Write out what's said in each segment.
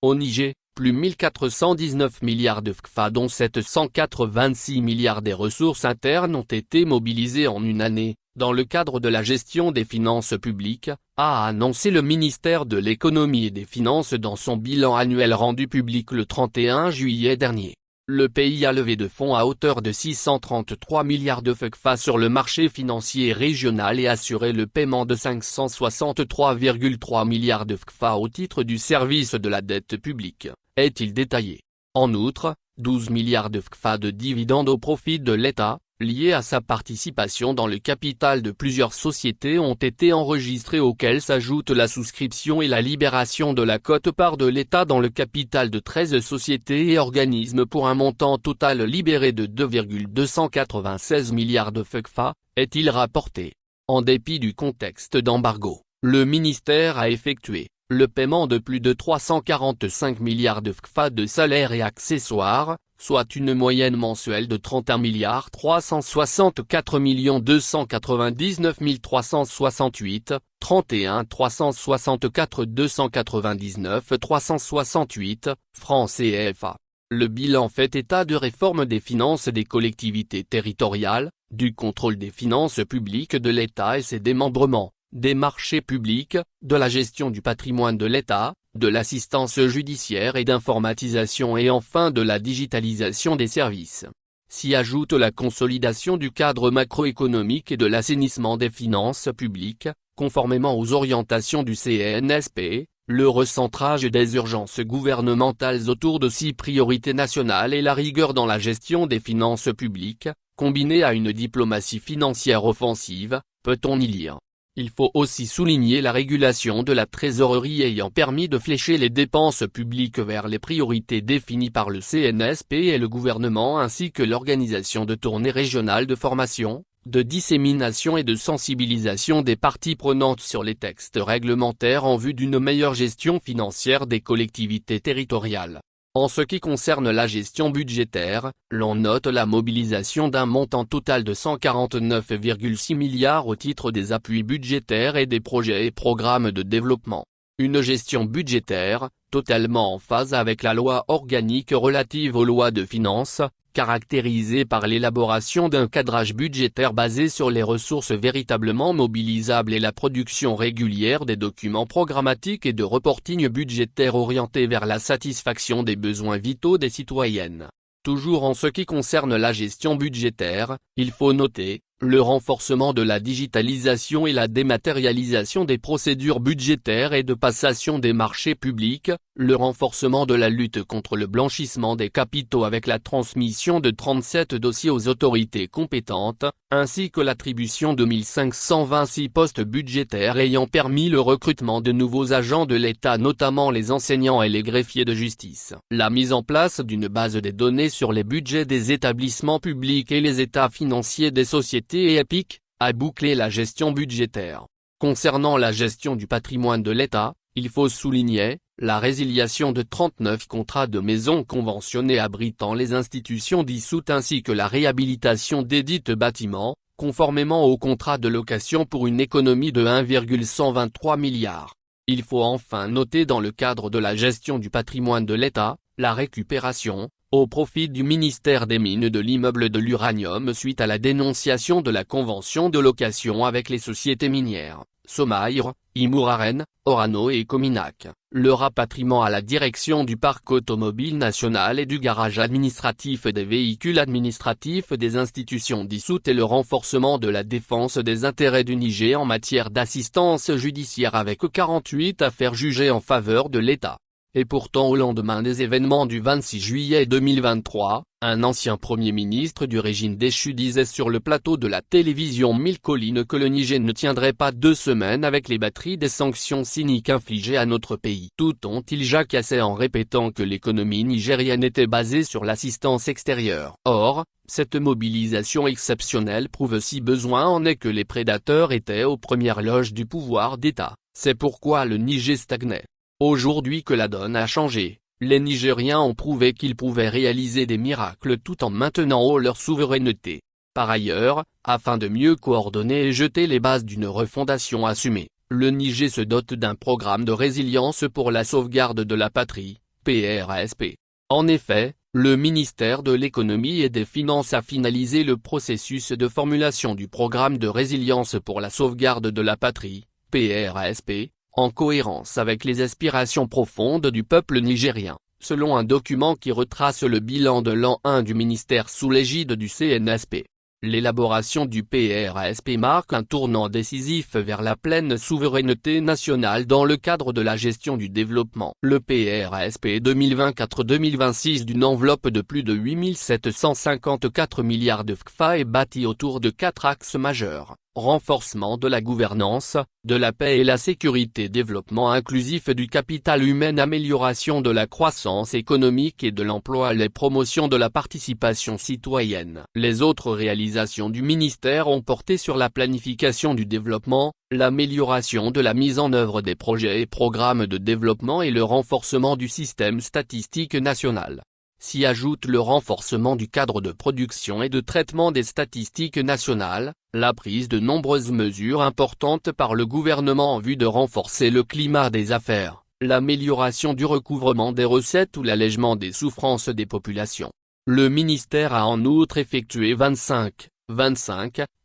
Au Niger, plus 1419 milliards de FCFA dont 786 milliards des ressources internes ont été mobilisés en une année, dans le cadre de la gestion des finances publiques, a annoncé le ministère de l'économie et des finances dans son bilan annuel rendu public le 31 juillet dernier. Le pays a levé de fonds à hauteur de 633 milliards de FCFA sur le marché financier régional et assuré le paiement de 563,3 milliards de FCFA au titre du service de la dette publique, est-il détaillé. En outre, 12 milliards de FCFA de dividendes au profit de l'État, liés à sa participation dans le capital de plusieurs sociétés ont été enregistrés auxquels s'ajoutent la souscription et la libération de la quote-part de l'État dans le capital de 13 sociétés et organismes pour un montant total libéré de 2,296 milliards de FCFA, est-il rapporté. En dépit du contexte d'embargo, le ministère a effectué le paiement de plus de 345 milliards de FCFA de salaires et accessoires, soit une moyenne mensuelle de 31 364 299 368, 31 364 299 368, francs CFA. Le bilan fait état de réforme des finances des collectivités territoriales, du contrôle des finances publiques de l'État et ses démembrements, des marchés publics, de la gestion du patrimoine de l'État, de l'assistance judiciaire et d'informatisation et enfin de la digitalisation des services. S'y ajoute la consolidation du cadre macroéconomique et de l'assainissement des finances publiques, conformément aux orientations du CNSP, le recentrage des urgences gouvernementales autour de 6 priorités nationales et la rigueur dans la gestion des finances publiques, combinée à une diplomatie financière offensive, peut-on y lire. Il faut aussi souligner la régulation de la trésorerie ayant permis de flécher les dépenses publiques vers les priorités définies par le CNSP et le gouvernement ainsi que l'organisation de tournées régionales de formation, de dissémination et de sensibilisation des parties prenantes sur les textes réglementaires en vue d'une meilleure gestion financière des collectivités territoriales. En ce qui concerne la gestion budgétaire, l'on note la mobilisation d'un montant total de 149,6 milliards au titre des appuis budgétaires et des projets et programmes de développement. Une gestion budgétaire, totalement en phase avec la loi organique relative aux lois de finances, caractérisée par l'élaboration d'un cadrage budgétaire basé sur les ressources véritablement mobilisables et la production régulière des documents programmatiques et de reporting budgétaire orientés vers la satisfaction des besoins vitaux des citoyennes. Toujours en ce qui concerne la gestion budgétaire, il faut noter le renforcement de la digitalisation et la dématérialisation des procédures budgétaires et de passation des marchés publics, le renforcement de la lutte contre le blanchissement des capitaux avec la transmission de 37 dossiers aux autorités compétentes, ainsi que l'attribution de 1526 postes budgétaires ayant permis le recrutement de nouveaux agents de l'État notamment les enseignants et les greffiers de justice. La mise en place d'une base des données sur les budgets des établissements publics et les états financiers des sociétés et EPIC, a bouclé la gestion budgétaire. Concernant la gestion du patrimoine de l'État, il faut souligner la résiliation de 39 contrats de maisons conventionnés abritant les institutions dissoutes ainsi que la réhabilitation desdits bâtiments, conformément au contrat de location pour une économie de 1,123 milliards. Il faut enfin noter dans le cadre de la gestion du patrimoine de l'État, la récupération, au profit du ministère des Mines de l'immeuble de l'uranium suite à la dénonciation de la convention de location avec les sociétés minières, Somaïr, Imouraren, Orano et Cominac, le rapatriement à la direction du parc automobile national et du garage administratif des véhicules administratifs des institutions dissoutes et le renforcement de la défense des intérêts du Niger en matière d'assistance judiciaire avec 48 affaires jugées en faveur de l'État. Et pourtant au lendemain des événements du 26 juillet 2023, un ancien Premier ministre du régime déchu disait sur le plateau de la télévision Mille Collines que le Niger ne tiendrait pas 2 semaines avec les batteries des sanctions cyniques infligées à notre pays. Tout ont-ils jacassé en répétant que l'économie nigérienne était basée sur l'assistance extérieure. Or, cette mobilisation exceptionnelle prouve si besoin en est que les prédateurs étaient aux premières loges du pouvoir d'État. C'est pourquoi le Niger stagnait. Aujourd'hui que la donne a changé, les Nigériens ont prouvé qu'ils pouvaient réaliser des miracles tout en maintenant haut leur souveraineté. Par ailleurs, afin de mieux coordonner et jeter les bases d'une refondation assumée, le Niger se dote d'un programme de résilience pour la sauvegarde de la patrie, PRASP. En effet, le ministère de l'Économie et des Finances a finalisé le processus de formulation du programme de résilience pour la sauvegarde de la patrie, PRASP, en cohérence avec les aspirations profondes du peuple nigérien, selon un document qui retrace le bilan de l'an 1 du ministère sous l'égide du CNSP. L'élaboration du PRASP marque un tournant décisif vers la pleine souveraineté nationale dans le cadre de la gestion du développement. Le PRASP 2024-2026 d'une enveloppe de plus de 8 754 milliards de CFA est bâti autour de 4 axes majeurs: renforcement de la gouvernance, de la paix et la sécurité, développement inclusif du capital humain, amélioration de la croissance économique et de l'emploi, les promotions de la participation citoyenne. Les autres réalisations du ministère ont porté sur la planification du développement, l'amélioration de la mise en œuvre des projets et programmes de développement et le renforcement du système statistique national. S'y ajoute le renforcement du cadre de production et de traitement des statistiques nationales, la prise de nombreuses mesures importantes par le gouvernement en vue de renforcer le climat des affaires, l'amélioration du recouvrement des recettes ou l'allègement des souffrances des populations. Le ministère a en outre effectué 25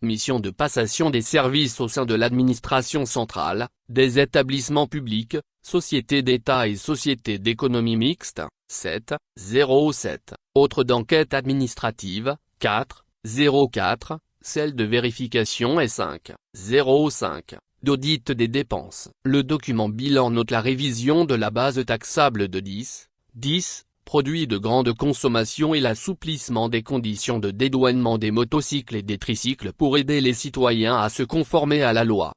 missions de passation des services au sein de l'administration centrale, des établissements publics, sociétés d'État et sociétés d'économie mixte, 7,07, autres d'enquête administrative, 4,04, celles de vérification et 5,05, d'audit des dépenses. Le document bilan note la révision de la base taxable de 10, produits de grande consommation et l'assouplissement des conditions de dédouanement des motocycles et des tricycles pour aider les citoyens à se conformer à la loi.